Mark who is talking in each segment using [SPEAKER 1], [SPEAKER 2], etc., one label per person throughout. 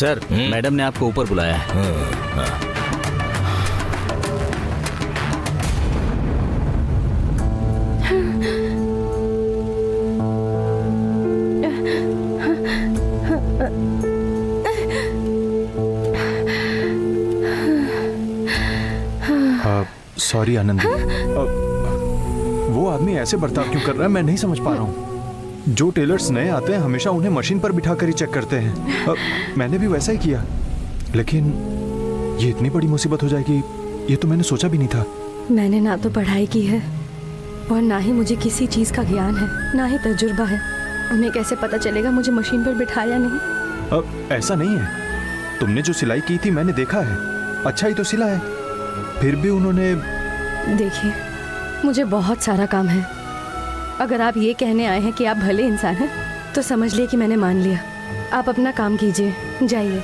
[SPEAKER 1] Sir, madam ने आपको ऊपर बुलाया है।
[SPEAKER 2] सॉरी आनंदी, वो आदमी ऐसे बर्ताव क्यों कर रहा है मैं नहीं समझ पा रहा हूँ। जो टेलर्स नए आते हैं हमेशा उन्हें मशीन पर बिठा कर ही चेक करते हैं। मैंने भी वैसा ही किया, लेकिन ये इतनी बड़ी मुसीबत हो जाएगी ये तो मैंने सोचा भी नहीं था।
[SPEAKER 3] मैंने ना तो पढ़ाई की है और ना ही मुझे किसी चीज़ का ज्ञान है, ना ही तजुर्बा है। उन्हें कैसे पता चलेगा मुझे मशीन पर बिठाया नहीं?
[SPEAKER 2] ऐसा नहीं है, तुमने जो सिलाई की थी मैंने देखा है, अच्छा ही तो सिला है। फिर भी उन्होंने...
[SPEAKER 3] देखिए, मुझे बहुत सारा काम है। अगर आप ये कहने आए हैं कि आप भले इंसान हैं तो समझ लिए कि मैंने मान लिया। आप अपना काम कीजिए, जाइए।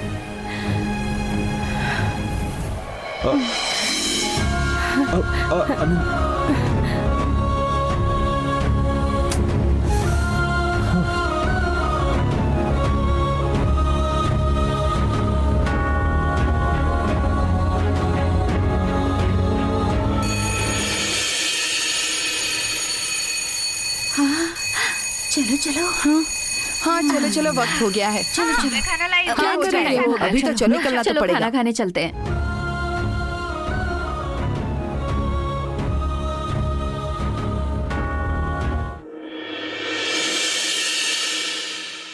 [SPEAKER 4] चलो चलो।
[SPEAKER 5] हाँ चलो चलो, वक्त हो गया है।
[SPEAKER 4] चलो चलो, खाना लाई।
[SPEAKER 5] क्या कर रही हो? अभी तो चलो, निकलना तो पड़ेगा।
[SPEAKER 4] खाना खाने चलते हैं।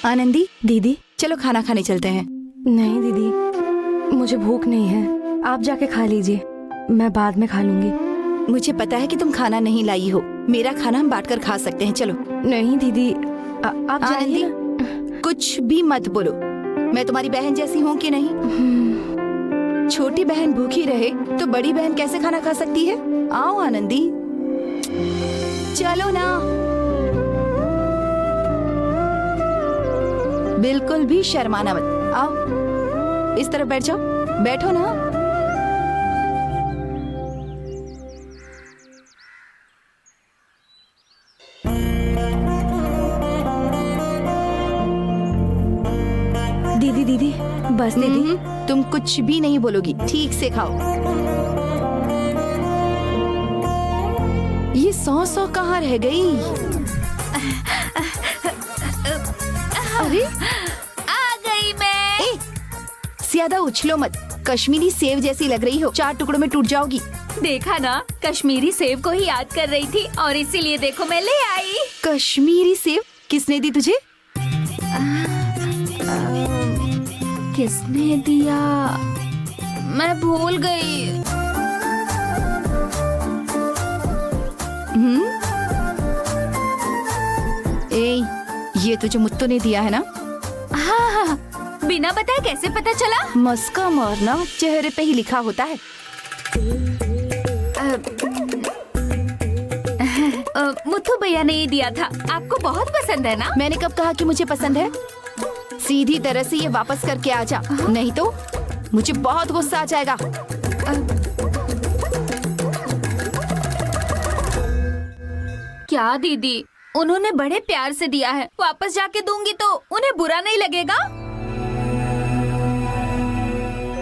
[SPEAKER 5] आनंदी
[SPEAKER 3] दीदी।
[SPEAKER 5] चलो खाना खाने चलते हैं।
[SPEAKER 3] नहीं दीदी, मुझे भूख नहीं है, आप जाके खा लीजिए, मैं बाद में खा लूंगी।
[SPEAKER 5] मुझे पता है कि तुम खाना नहीं लाई हो, मेरा खाना हम बांट कर खा सकते हैं। चलो।
[SPEAKER 3] नहीं दीदी, आप जाइए।
[SPEAKER 5] कुछ भी मत बोलो, मैं तुम्हारी बहन जैसी हूँ कि नहीं? छोटी बहन भूखी रहे तो बड़ी बहन कैसे खाना खा सकती है? आओ आनंदी, चलो ना। बिल्कुल भी शर्माना मत, आओ इस तरफ बैठ जाओ, बैठो ना।
[SPEAKER 3] दीदी दीदी, बस दीदी।
[SPEAKER 5] तुम कुछ भी नहीं बोलोगी, ठीक से खाओ। ये सौ कहाँ रह गई? अरे
[SPEAKER 4] आ गई मैं।
[SPEAKER 5] ज्यादा उछलो मत, कश्मीरी सेव जैसी लग रही हो, 4 टुकड़ों में टूट जाओगी।
[SPEAKER 4] देखा ना, कश्मीरी सेव को ही याद कर रही थी और इसीलिए देखो मैं ले आई।
[SPEAKER 5] कश्मीरी सेव किसने दी तुझे?
[SPEAKER 4] किसने दिया मैं भूल गई।
[SPEAKER 5] ये तुझे मुत्तू ने दिया है ना?
[SPEAKER 4] हाँ, बिना बताए कैसे पता चला?
[SPEAKER 5] मस्का मारना चेहरे पे ही लिखा होता है।
[SPEAKER 4] मुत्तू भैया ने ये दिया था, आपको बहुत पसंद है ना?
[SPEAKER 5] मैंने कब कहा कि मुझे पसंद है? सीधी तरह से ये वापस करके आ जा, नहीं तो मुझे बहुत गुस्सा आ जाएगा।
[SPEAKER 4] क्या दीदी, उन्होंने बड़े प्यार से दिया है, वापस जाके दूंगी तो उन्हें बुरा नहीं लगेगा?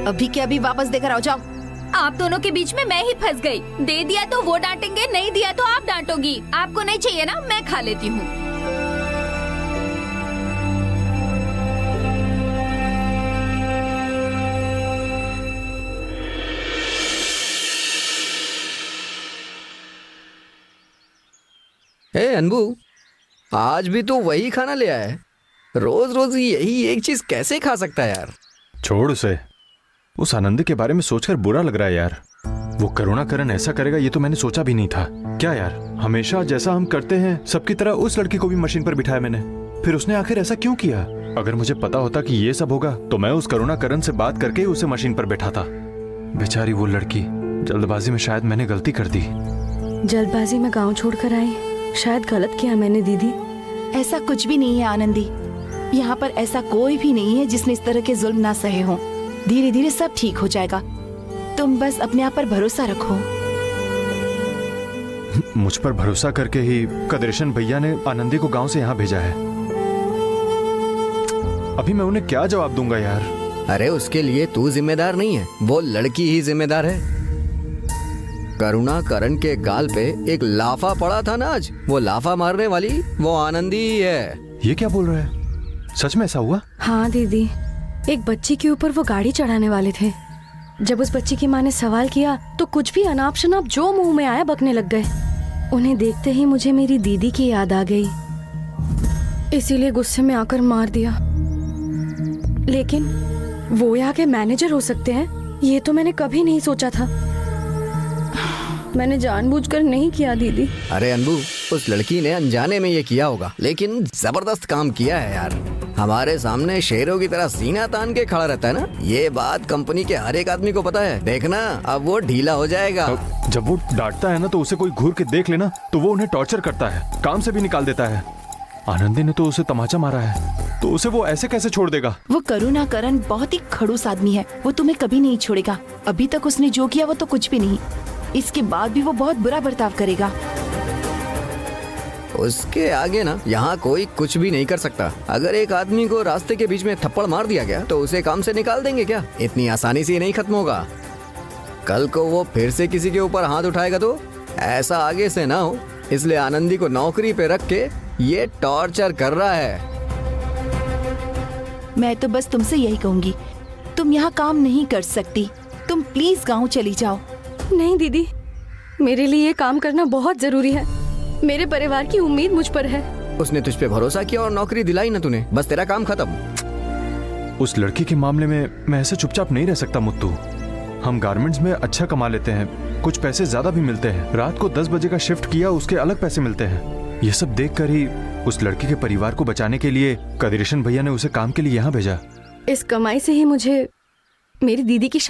[SPEAKER 5] अभी के अभी वापस देकर आओ, जाओ।
[SPEAKER 4] आप दोनों के बीच में मैं ही फंस गई। दे दिया तो वो डांटेंगे, नहीं दिया तो आप डांटोगी। आपको नहीं चाहिए ना, मैं खा लेती हूँ।
[SPEAKER 6] अनबू, आज भी तू वही खाना ले आया है। रोज रोज यही एक चीज कैसे खा सकता है यार?
[SPEAKER 2] छोड़ उसे, उस आनंदी के बारे में सोचकर बुरा लग रहा है यार। वो करुणाकरण ऐसा करेगा ये तो मैंने सोचा भी नहीं था। क्या यार, हमेशा जैसा हम करते हैं सबकी तरह उस लड़की को भी मशीन पर बिठाया मैंने, फिर उसने आखिर ऐसा क्यों किया? अगर मुझे पता होता कि ये सब होगा तो मैं उस करुणाकरण से बात करके उसे मशीन पर बैठाता। बेचारी वो लड़की, जल्दबाजी में शायद मैंने गलती कर दी।
[SPEAKER 3] जल्दबाजी में गांव छोड़कर आई, शायद गलत किया मैंने दीदी।
[SPEAKER 5] ऐसा कुछ भी नहीं है आनंदी, यहाँ पर ऐसा कोई भी नहीं है जिसने इस तरह के जुल्म ना सहे हों। धीरे धीरे सब ठीक हो जाएगा, तुम बस अपने आप पर भरोसा रखो।
[SPEAKER 2] मुझ पर भरोसा करके ही कदरेशन भैया ने आनंदी को गांव से यहाँ भेजा है। अभी मैं उन्हें क्या जवाब दूंगा यार?
[SPEAKER 6] अरे उसके लिए तू जिम्मेदार नहीं है, वो लड़की ही जिम्मेदार है। करुणा करण के गाल पे एक लाफा पड़ा था ना आज, वो लाफा मारने वाली वो आनंदी ही है।
[SPEAKER 2] ये क्या बोल रहा है? सच में ऐसा हुआ?
[SPEAKER 3] हाँ दीदी, एक बच्ची के ऊपर वो गाड़ी चढ़ाने वाले थे। जब उस बच्ची की माँ ने सवाल किया तो कुछ भी अनाप शनाप जो मुंह में आया बकने लग गए। उन्हें देखते ही मुझे मेरी दीदी की याद आ गई, इसीलिए गुस्से में आकर मार दिया। लेकिन वो यहाँ के मैनेजर हो सकते हैं, ये तो मैंने कभी नहीं सोचा था। मैंने जानबूझकर नहीं किया दीदी।
[SPEAKER 6] अरे अनबू, उस लड़की ने अनजाने में ये किया होगा, लेकिन जबरदस्त काम किया है यार। हमारे सामने शेरों की तरह सीना तान के खड़ा रहता है ना, ये बात कंपनी के हर एक आदमी को पता है। देखना अब वो ढीला हो जाएगा।
[SPEAKER 2] जब वो डांटता है ना तो उसे कोई घूर के देख लेना तो वो उन्हें टॉर्चर करता है, काम से भी निकाल देता है। आनंदी ने तो उसे तमाचा मारा है, तो उसे वो ऐसे कैसे छोड़ देगा?
[SPEAKER 5] वो करुणा करण बहुत ही खड़ूस आदमी है, वो तुम्हें कभी नहीं छोड़ेगा। अभी तक उसने जो किया वो तो कुछ भी नहीं, इसके बाद भी वो बहुत बुरा बर्ताव करेगा।
[SPEAKER 6] उसके आगे ना यहाँ कोई कुछ भी नहीं कर सकता। अगर एक आदमी को रास्ते के बीच में थप्पड़ मार दिया गया तो उसे काम से निकाल देंगे क्या? इतनी आसानी से नहीं खत्म होगा। कल को वो फिर से किसी के ऊपर हाथ उठाएगा तो ऐसा आगे से ना हो, इसलिए आनंदी को नौकरी पे रख के ये टॉर्चर कर रहा है।
[SPEAKER 5] मैं तो बस तुमसे यही कहूंगी, तुम यहाँ काम नहीं कर सकती, तुम प्लीज गाँव चली जाओ।
[SPEAKER 3] नहीं दीदी, मेरे लिए ये काम करना बहुत जरूरी है। मेरे परिवार की उम्मीद मुझ पर है।
[SPEAKER 6] उसने तुझ पे भरोसा किया और नौकरी दिलाई ना तूने, बस तेरा काम खत्म।
[SPEAKER 2] उस लड़की के मामले में मैं ऐसे चुपचाप नहीं रह सकता मुत्तू। हम गारमेंट्स में अच्छा कमा लेते हैं, कुछ पैसे ज्यादा भी मिलते हैं। रात को 10 बजे का शिफ्ट किया, उसके अलग पैसे मिलते हैं। ये सब देखकर ही उस लड़की के परिवार को बचाने के लिए कदिरेशन भैया ने उसे काम के लिए यहाँ भेजा।
[SPEAKER 3] इस कमाई से ही मुझे मेरी दीदी की